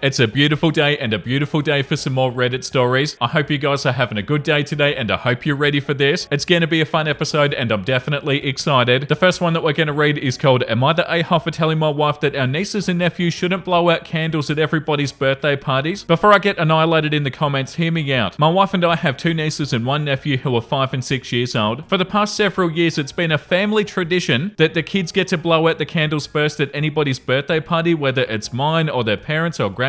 It's a beautiful day and a beautiful day for some more Reddit stories. I hope you guys are having a good day today and I hope you're ready for this. It's going to be a fun episode and I'm definitely excited. The first one that we're going to read is called Am I the A-hole for telling my wife that our nieces and nephews shouldn't blow out candles at everybody's birthday parties? Before I get annihilated in the comments, hear me out. My wife and I have two nieces and one nephew who are 5 and 6 years old. For the past several years, it's been a family tradition that the kids get to blow out the candles first at anybody's birthday party, whether it's mine or their parents or grandparents.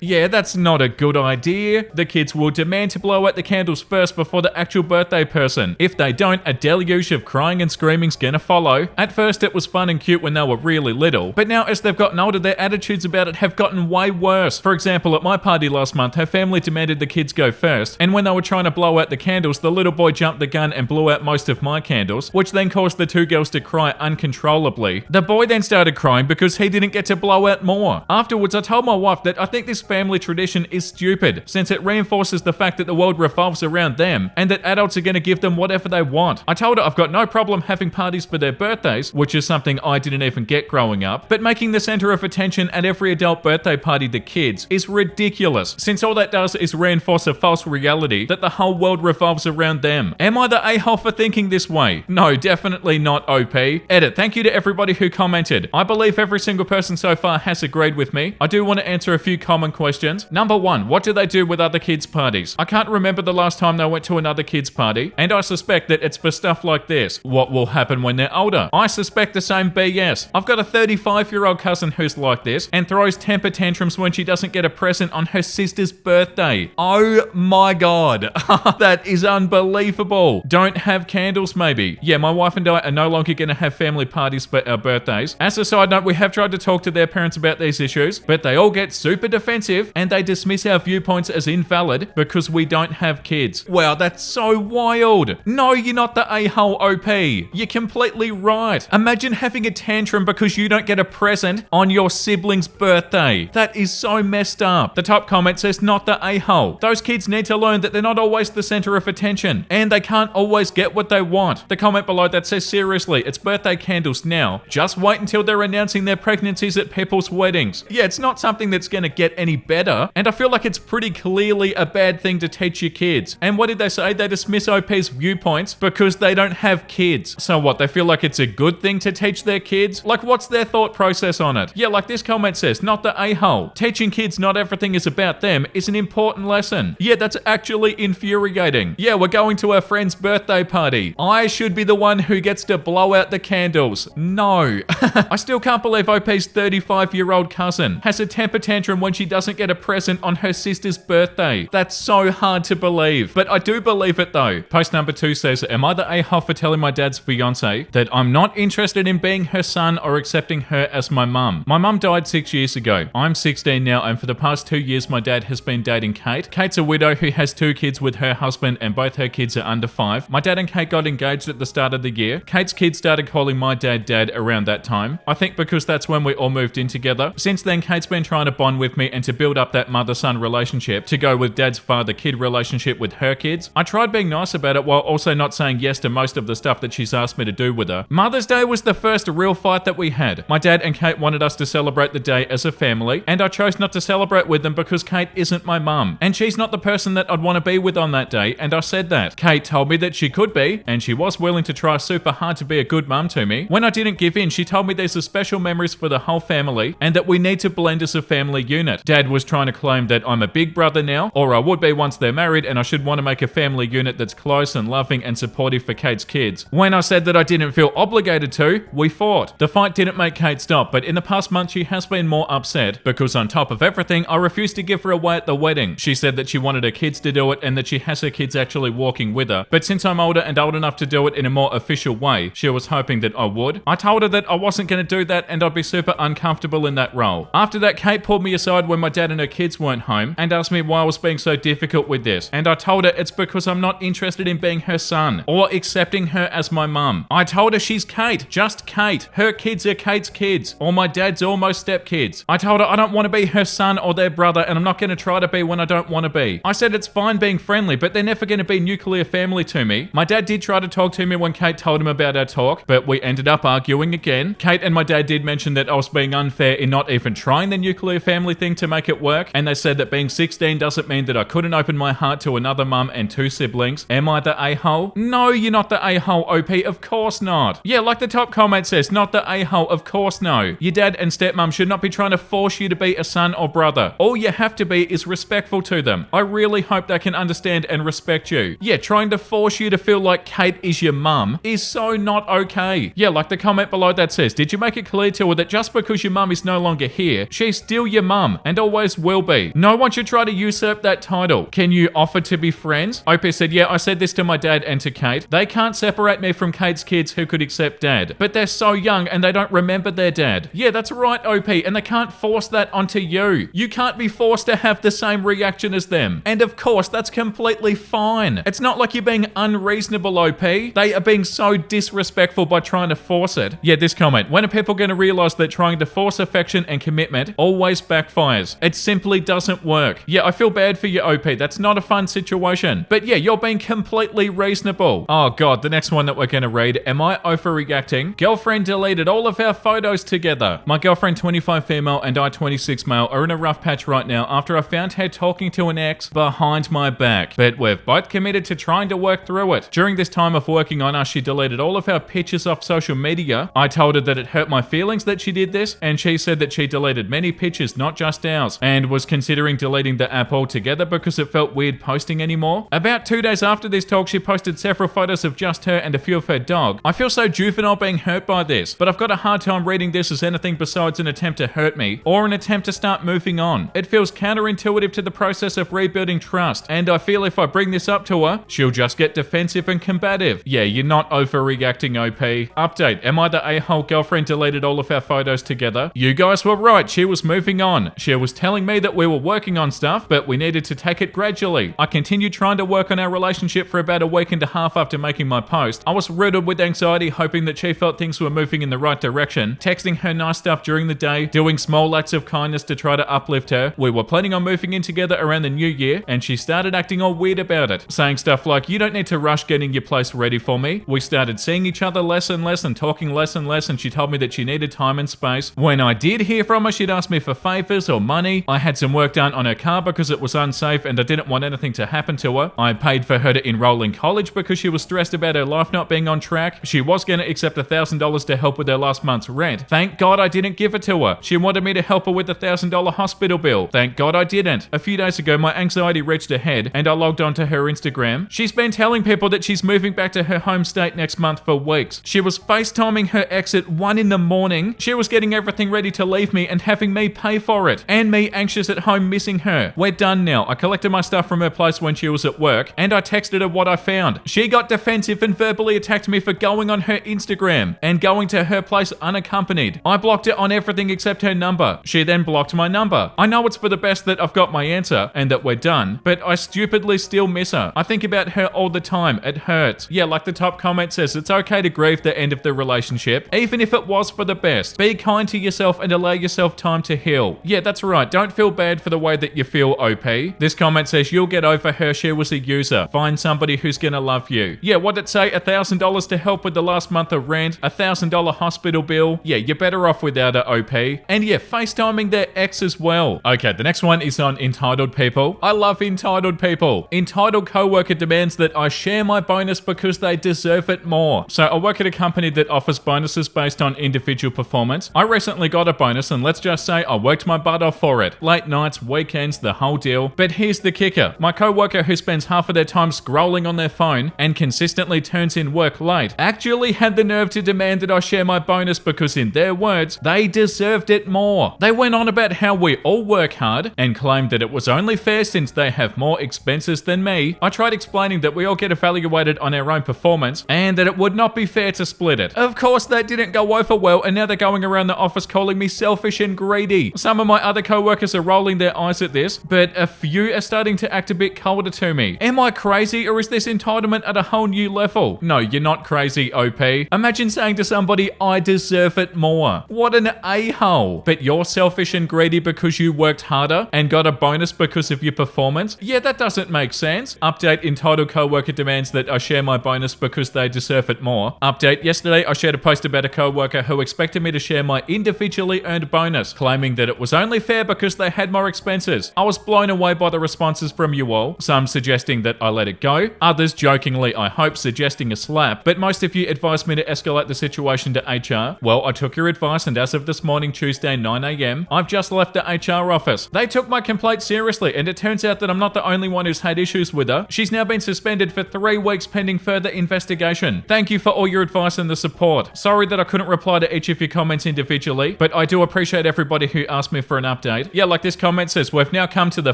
Yeah, that's not a good idea. The kids will demand to blow out the candles first before the actual birthday person. If they don't, a deluge of crying and screaming's gonna follow. At first, it was fun and cute when they were really little, but now as they've gotten older, their attitudes about it have gotten way worse. For example, at my party last month, her family demanded the kids go first, and when they were trying to blow out the candles, the little boy jumped the gun and blew out most of my candles, which then caused the two girls to cry uncontrollably. The boy then started crying because he didn't get to blow out more. Afterwards, I told my wife that I think this family tradition is stupid, since it reinforces the fact that the world revolves around them and that adults are going to give them whatever they want. I told her I've got no problem having parties for their birthdays, which is something I didn't even get growing up, but making the center of attention at every adult birthday party the kids is ridiculous, since all that does is reinforce a false reality that the whole world revolves around them. Am I the a-hole for thinking this way? No, definitely not, OP. Edit. Thank you to everybody who commented. I believe every single person so far has agreed with me. I do want to answer a few common questions. Number one, what do they do with other kids' parties? I can't remember the last time they went to another kid's party, and I suspect that it's for stuff like this. What will happen when they're older? I suspect the same BS. I've got a 35-year-old cousin who's like this and throws temper tantrums when she doesn't get a present on her sister's birthday. Oh my god. That is unbelievable. Don't have candles maybe. Yeah, my wife and I are no longer going to have family parties for our birthdays. As a side note, we have tried to talk to their parents about these issues, but they all get super defensive and they dismiss our viewpoints as invalid because we don't have kids. Wow, that's so wild. No, you're not the a-hole, OP. You're completely right. Imagine having a tantrum because you don't get a present on your sibling's birthday. That is so messed up. The top comment says not the a-hole. Those kids need to learn that they're not always the center of attention and they can't always get what they want. The comment below that says seriously, it's birthday candles now. Just wait until they're announcing their pregnancies at people's weddings. Yeah, it's not something that's gonna get any better, and I feel like it's pretty clearly a bad thing to teach your kids. And what did they say? They dismiss OP's viewpoints because they don't have kids. So what, they feel like it's a good thing to teach their kids? Like, what's their thought process on it? Yeah, like this comment says, not the a-hole. Teaching kids not everything is about them is an important lesson. Yeah, that's actually infuriating. Yeah, we're going to our friend's birthday party. I should be the one who gets to blow out the candles. No. I still can't believe OP's 35-year-old cousin has a temper tantrum when she doesn't get a present on her sister's birthday. That's so hard to believe, but I do believe it though. Post number 2 says, am I the a-hole for telling my dad's fiance that I'm not interested in being her son or accepting her as my mum? My mum died 6 years ago. I'm 16 now, and for the past 2 years my dad has been dating Kate. Kate's a widow who has 2 kids with her husband and both her kids are under 5. My dad and Kate got engaged at the start of the year. Kate's kids started calling my dad Dad around that time. I think because that's when we all moved in together. Since then, Kate's been trying to bond with me and to build up that mother-son relationship to go with dad's father-kid relationship with her kids. I tried being nice about it while also not saying yes to most of the stuff that she's asked me to do with her. Mother's Day was the first real fight that we had. My dad and Kate wanted us to celebrate the day as a family, and I chose not to celebrate with them because Kate isn't my mum, and she's not the person that I'd want to be with on that day, and I said that. Kate told me that she could be, and she was willing to try super hard to be a good mum to me. When I didn't give in, she told me these are special memories for the whole family, and that we need to blend as a family unit. Dad was trying to claim that I'm a big brother now, or I would be once they're married, and I should want to make a family unit that's close and loving and supportive for Kate's kids. When I said that I didn't feel obligated to, we fought. The fight didn't make Kate stop, but in the past month she has been more upset because on top of everything, I refused to give her away at the wedding. She said that she wanted her kids to do it and that she has her kids actually walking with her, but since I'm older and old enough to do it in a more official way, she was hoping that I would. I told her that I wasn't going to do that and I'd be super uncomfortable in that role. After that, Kate pulled me aside when my dad and her kids weren't home and asked me why I was being so difficult with this, and I told her it's because I'm not interested in being her son or accepting her as my mum. I told her she's Kate, just Kate. Her kids are Kate's kids, or my dad's almost stepkids. I told her I don't want to be her son or their brother, and I'm not going to try to be when I don't want to be. I said it's fine being friendly, but they're never going to be nuclear family to me. My dad did try to talk to me when Kate told him about our talk, but we ended up arguing again. Kate and my dad did mention that I was being unfair in not even trying the nuclear family family thing to make it work, and they said that being 16 doesn't mean that I couldn't open my heart to another mum and 2 siblings. Am I the a-hole? No, you're not the a-hole, OP. Of course not. Yeah, like the top comment says, not the a-hole. Of course no. Your dad and stepmom should not be trying to force you to be a son or brother. All you have to be is respectful to them. I really hope they can understand and respect you. Yeah, trying to force you to feel like Kate is your mum is so not okay. Yeah, like the comment below that says, did you make it clear to her that just because your mum is no longer here, she's still your mum and always will be? No one should try to usurp that title. Can you offer to be friends? OP said, yeah, I said this to my dad and to Kate. They can't separate me from Kate's kids who could accept dad, but they're so young and they don't remember their dad. Yeah, that's right, OP, and they can't force that onto you. You can't be forced to have the same reaction as them. And of course, that's completely fine. It's not like you're being unreasonable, OP. They are being so disrespectful by trying to force it. Yeah, this comment, when are people going to realize that trying to force affection and commitment always backfires? It simply doesn't work. Yeah, I feel bad for you, OP. That's not a fun situation. But yeah, you're being completely reasonable. Oh god, the next one that we're going to read. Am I overreacting? Girlfriend deleted all of our photos together. My girlfriend, 25 female, and I, 26 male, are in a rough patch right now after I found her talking to an ex behind my back. But we've both committed to trying to work through it. During this time of working on us, she deleted all of our pictures off social media. I told her that it hurt my feelings that she did this, and she said that she deleted many pictures, not just ours, and was considering deleting the app altogether because it felt weird posting anymore. About 2 days after this talk, she posted several photos of just her and a few of her dog. I feel so juvenile being hurt by this, but I've got a hard time reading this as anything besides an attempt to hurt me or an attempt to start moving on. It feels counterintuitive to the process of rebuilding trust, and I feel if I bring this up to her, she'll just get defensive and combative. Yeah, you're not overreacting, OP. Update, am I the a-hole? Girlfriend deleted all of our photos together. You guys were right, she was moving on. She was telling me that we were working on stuff, but we needed to take it gradually. I continued trying to work on our relationship for about a week and a half after making my post. I was riddled with anxiety, hoping that she felt things were moving in the right direction, texting her nice stuff during the day, doing small acts of kindness to try to uplift her. We were planning on moving in together around the new year, and she started acting all weird about it, saying stuff like, you don't need to rush getting your place ready for me. We started seeing each other less and less and talking less and less, and she told me that she needed time and space. When I did hear from her, she'd ask me for favors or money. I had some work done on her car because it was unsafe and I didn't want anything to happen to her. I paid for her to enroll in college because she was stressed about her life not being on track. She was going to accept $1,000 to help with her last month's rent. Thank God I didn't give it to her. She wanted me to help her with the $1,000 hospital bill. Thank God I didn't. A few days ago, my anxiety reached a head and I logged onto her Instagram. She's been telling people that she's moving back to her home state next month for weeks. She was FaceTiming her ex at 1 a.m. She was getting everything ready to leave me and having me pay for it. And me anxious at home missing her. We're done now. I collected my stuff from her place when she was at work and I texted her what I found. She got defensive and verbally attacked me for going on her Instagram and going to her place unaccompanied. I blocked her on everything except her number. She then blocked my number. I know it's for the best that I've got my answer and that we're done, but I stupidly still miss her. I think about her all the time. It hurts. Yeah, like the top comment says, it's okay to grieve the end of the relationship, even if it was for the best. Be kind to yourself and allow yourself time to heal. Yeah, that's right. Don't feel bad for the way that you feel, OP. This comment says, you'll get over her. She was a user. Find somebody who's gonna love you. Yeah, what'd it say? $1,000 to help with the last month of rent, $1,000 hospital bill. Yeah, you're better off without her, OP. And yeah, FaceTiming their ex as well. Okay, the next one is on entitled people. I love entitled people. Entitled coworker demands that I share my bonus because they deserve it more. So I work at a company that offers bonuses based on individual performance. I recently got a bonus and let's just say I worked my butt off for it. Late nights, weekends, the whole deal. But here's the kicker. My coworker who spends half of their time scrolling on their phone and consistently turns in work late actually had the nerve to demand that I share my bonus because in their words, they deserved it more. They went on about how we all work hard and claimed that it was only fair since they have more expenses than me. I tried explaining that we all get evaluated on our own performance and that it would not be fair to split it. Of course, that didn't go over well and now they're going around the office calling me selfish and greedy. Some of my other coworkers are rolling their eyes at this, but a few are starting to act a bit colder to me. Am I crazy or is this entitlement at a whole new level? No, you're not crazy, OP. Imagine saying to somebody, I deserve it more. What an a-hole. But you're selfish and greedy because you worked harder and got a bonus because of your performance? Yeah, that doesn't make sense. Update, entitled coworker demands that I share my bonus because they deserve it more. Update, yesterday I shared a post about a coworker who expected me to share my individually earned bonus, claiming that it was only fair because they had more expenses. I was blown away by the responses from you all, some suggesting that I let it go, others jokingly, I hope, suggesting a slap, but most of you advised me to escalate the situation to HR. Well, I took your advice, and as of this morning, Tuesday, 9 a.m, I've just left the HR office. They took my complaint seriously, and it turns out that I'm not the only one who's had issues with her. She's now been suspended for 3 weeks pending further investigation. Thank you for all your advice and the support. Sorry that I couldn't reply to each of your comments individually, but I do appreciate everybody who asked me for an update. Yeah, like this comment says, we've now come to the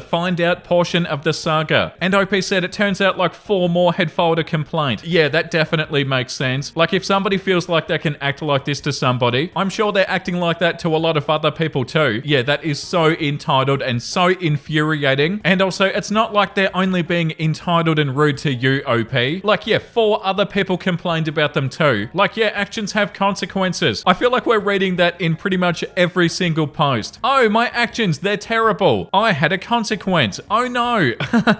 find out portion of the saga. And OP said it turns out like 4 more had filed a complaint. Yeah, that definitely makes sense. Like if somebody feels like they can act like this to somebody, I'm sure they're acting like that to a lot of other people too. Yeah, that is so entitled and so infuriating. And also, it's not like they're only being entitled and rude to you, OP. Like, yeah, 4 other people complained about them too. Like, yeah, actions have consequences. I feel like we're reading that in pretty much every single post. Oh, my actions, they're terrible. I had a consequence. Oh no.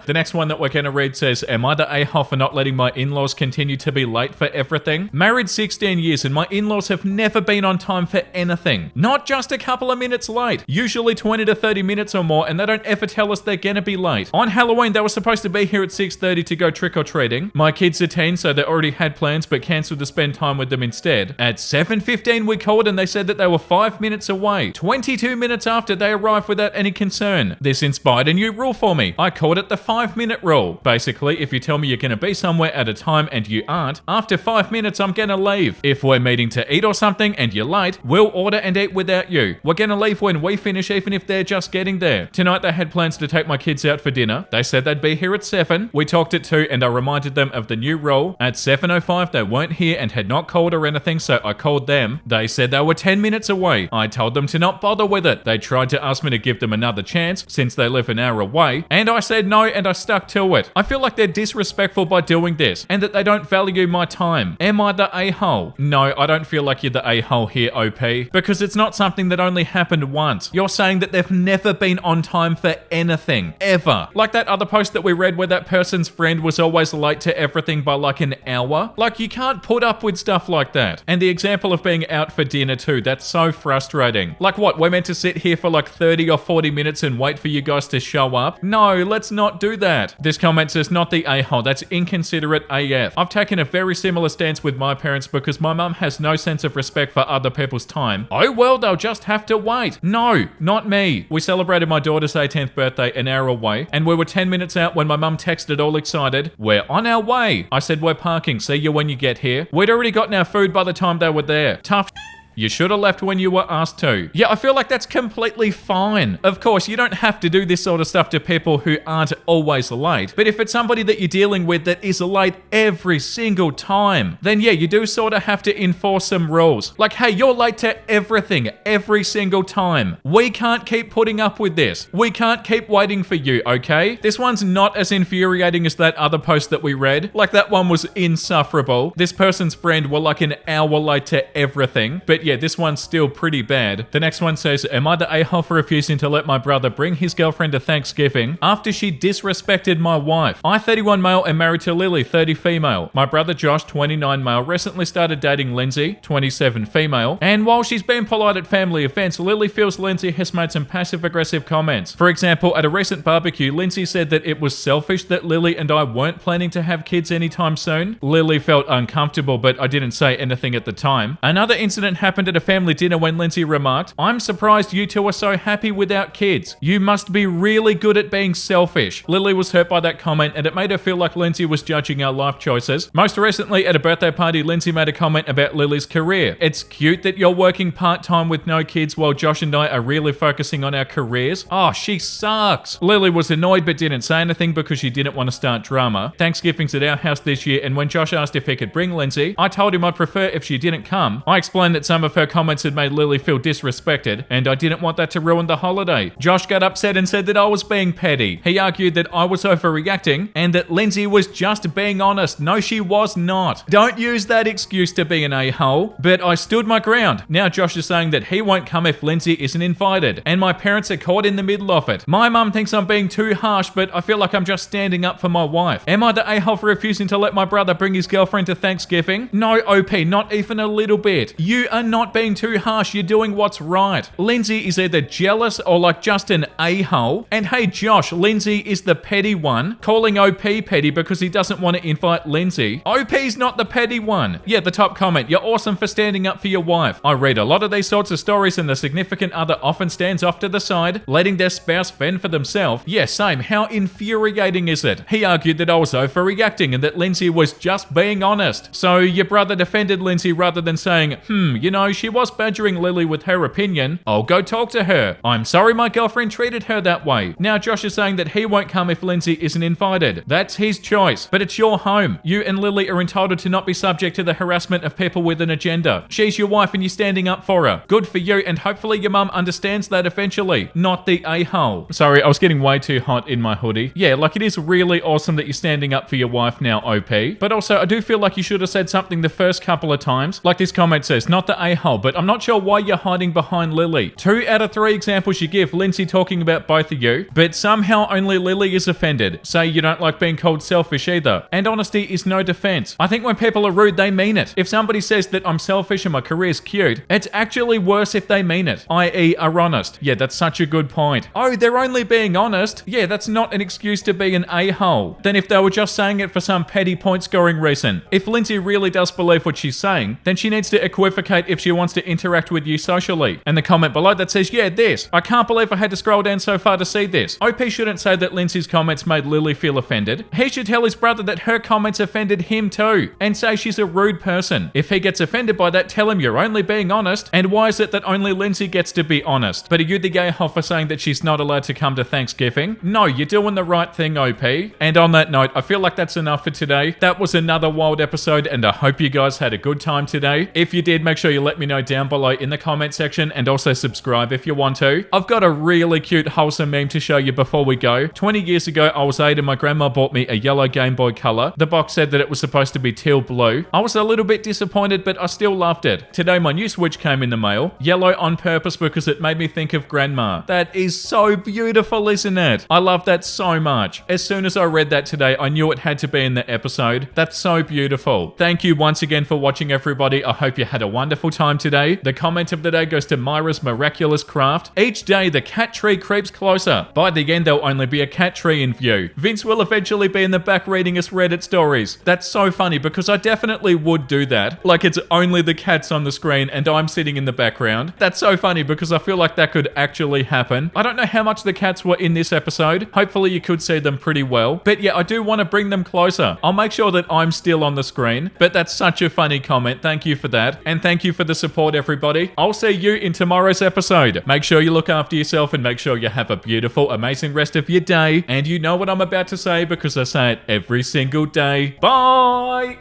The next one that we're gonna read says, am I the a-hole for not letting my in-laws continue to be late for everything? Married 16 years and my in-laws have never been on time for anything. Not just a couple of minutes late. Usually 20 to 30 minutes or more, and they don't ever tell us they're gonna be late. On Halloween, they were supposed to be here at 6:30 to go trick-or-treating. My kids are teens, so they already had plans but cancelled to spend time with them instead. At 7:15 we called and they said that they were 5 minutes away. 22 minutes after, they arrived without any concern. This inspired a new rule for me. I called it the 5-minute rule. Basically, if you tell me you're gonna be somewhere at a time and you aren't, after 5 minutes I'm gonna leave. If we're meeting to eat or something and you're late, we'll order and eat without you. We're gonna leave when we finish, even if they're just getting there. Tonight they had plans to take my kids out for dinner. They said they'd be here at 7. We talked at 2 and I reminded them of the new rule. At 7:05 they weren't here and had not called or anything, so I called them. They said they were 10 minutes away. I told them to not bother with it. They tried to ask me to give them another chance since they live an hour away, and I said no and I stuck to it. I feel like they're disrespectful by doing this and that they don't value my time. Am I the a-hole? No, I don't feel like you're the a-hole here, OP, because it's not something that only happened once. You're saying that they've never been on time for anything, ever. Like that other post that we read where that person's friend was always late to everything by like an hour. Like, you can't put up with stuff like that. And the example of being out for dinner too, that's so frustrating. Like what, we're meant to sit here for like 30 or 40 minutes and wait for you guys to show up? No, let's not do that. This comment says, not the a-hole, that's inconsiderate AF. I've taken a very similar stance with my parents because my mum has no sense of respect for other people's time. Oh well, they'll just have to wait. No, not me. We celebrated my daughter's 18th birthday an hour away and we were 10 minutes out when my mum texted all excited, we're on our way. I said, we're parking, see you when you get here. We'd already gotten our food by the time they were there. Tough. You should have left when you were asked to. Yeah, I feel like that's completely fine. Of course, you don't have to do this sort of stuff to people who aren't always late. But if it's somebody that you're dealing with that is late every single time, then yeah, you do sort of have to enforce some rules. Like, hey, you're late to everything, every single time. We can't keep putting up with this. We can't keep waiting for you, okay? This one's not as infuriating as that other post that we read. Like, that one was insufferable. This person's friend were like an hour late to everything. But yeah, this one's still pretty bad. The next one says, am I the a-hole for refusing to let my brother bring his girlfriend to Thanksgiving after she disrespected my wife? I, 31 male, am married to Lily, 30 female. My brother Josh, 29 male, recently started dating Lindsay, 27 female. And while she's been polite at family events, Lily feels Lindsay has made some passive-aggressive comments. For example, at a recent barbecue, Lindsay said that it was selfish that Lily and I weren't planning to have kids anytime soon. Lily felt uncomfortable, but I didn't say anything at the time. Another incident happened at a family dinner when Lindsay remarked, I'm surprised you two are so happy without kids. You must be really good at being selfish. Lily was hurt by that comment and it made her feel like Lindsay was judging our life choices. Most recently, at a birthday party, Lindsay made a comment about Lily's career. It's cute that you're working part-time with no kids while Josh and I are really focusing on our careers. Oh, she sucks. Lily was annoyed but didn't say anything because she didn't want to start drama. Thanksgiving's at our house this year, and when Josh asked if he could bring Lindsay, I told him I'd prefer if she didn't come. I explained that some of her comments had made Lily feel disrespected, and I didn't want that to ruin the holiday. Josh got upset and said that I was being petty. He argued that I was overreacting and that Lindsay was just being honest. No, she was not. Don't use that excuse to be an a-hole. But I stood my ground. Now Josh is saying that he won't come if Lindsay isn't invited, and my parents are caught in the middle of it. My mum thinks I'm being too harsh, but I feel like I'm just standing up for my wife. Am I the a-hole for refusing to let my brother bring his girlfriend to Thanksgiving? No, OP, not even a little bit. You are not being too harsh. You're doing what's right. Lindsay is either jealous or like just an a-hole. And hey Josh, Lindsay is the petty one, calling OP petty because he doesn't want to invite Lindsay. OP's not the petty one. Yeah, the top comment, you're awesome for standing up for your wife. I read a lot of these sorts of stories and the significant other often stands off to the side, letting their spouse fend for themselves. Yeah, same. How infuriating is it? He argued that I was overreacting and that Lindsay was just being honest. So your brother defended Lindsay rather than saying, you know, she was badgering Lily with her opinion. I'll go talk to her. I'm sorry my girlfriend treated her that way. Now Josh is saying that he won't come if Lindsay isn't invited. That's his choice, but it's your home. You and Lily are entitled to not be subject to the harassment of people with an agenda. She's your wife and you're standing up for her. Good for you, and hopefully your mum understands that eventually, not the a-hole. Sorry, I was getting way too hot in my hoodie. Yeah, like it is really awesome that you're standing up for your wife now, OP. But also, I do feel like you should have said something the first couple of times. Like this comment says, not the a-hole, but I'm not sure why you're hiding behind Lily. 2 out of 3 examples you give, Lindsay talking about both of you, but somehow only Lily is offended. Say you don't like being called selfish either. And honesty is no defense. I think when people are rude, they mean it. If somebody says that I'm selfish and my career's cute, it's actually worse if they mean it, i.e. are honest. Yeah, that's such a good point. Oh, they're only being honest? Yeah, that's not an excuse to be an a-hole. Then if they were just saying it for some petty point-scoring reason. If Lindsay really does believe what she's saying, then she needs to equivocate if she wants to interact with you socially. And the comment below that says, yeah, this. I can't believe I had to scroll down so far to see this. OP shouldn't say that Lindsay's comments made Lily feel offended. He should tell his brother that her comments offended him too, and say she's a rude person. If he gets offended by that, tell him you're only being honest, and why is it that only Lindsay gets to be honest? But are you the gay-hole for saying that she's not allowed to come to Thanksgiving? No, you're doing the right thing, OP. And on that note, I feel like that's enough for today. That was another wild episode, and I hope you guys had a good time today. If you did, make sure you let me know down below in the comment section, and also subscribe if you want to. I've got a really cute wholesome meme to show you before we go. 20 years ago, I was 8 and my grandma bought me a yellow Game Boy Color. The box said that it was supposed to be teal blue. I was a little bit disappointed, but I still loved it. Today, my new Switch came in the mail. Yellow on purpose because it made me think of grandma. That is so beautiful, isn't it? I love that so much. As soon as I read that today, I knew it had to be in the episode. That's so beautiful. Thank you once again for watching, everybody. I hope you had a wonderful time today. The comment of the day goes to Myra's Miraculous Craft. Each day, the cat tree creeps closer. By the end, there'll only be a cat tree in view. Vince will eventually be in the back reading us Reddit stories. That's so funny because I definitely would do that. Like it's only the cats on the screen and I'm sitting in the background. That's so funny because I feel like that could actually happen. I don't know how much the cats were in this episode. Hopefully you could see them pretty well. But yeah, I do want to bring them closer. I'll make sure that I'm still on the screen. But that's such a funny comment. Thank you for that. And thank you for the support, everybody. I'll see you in tomorrow's episode. Make sure you look after yourself and make sure you have a beautiful, amazing rest of your day. And you know what I'm about to say because I say it every single day. Bye!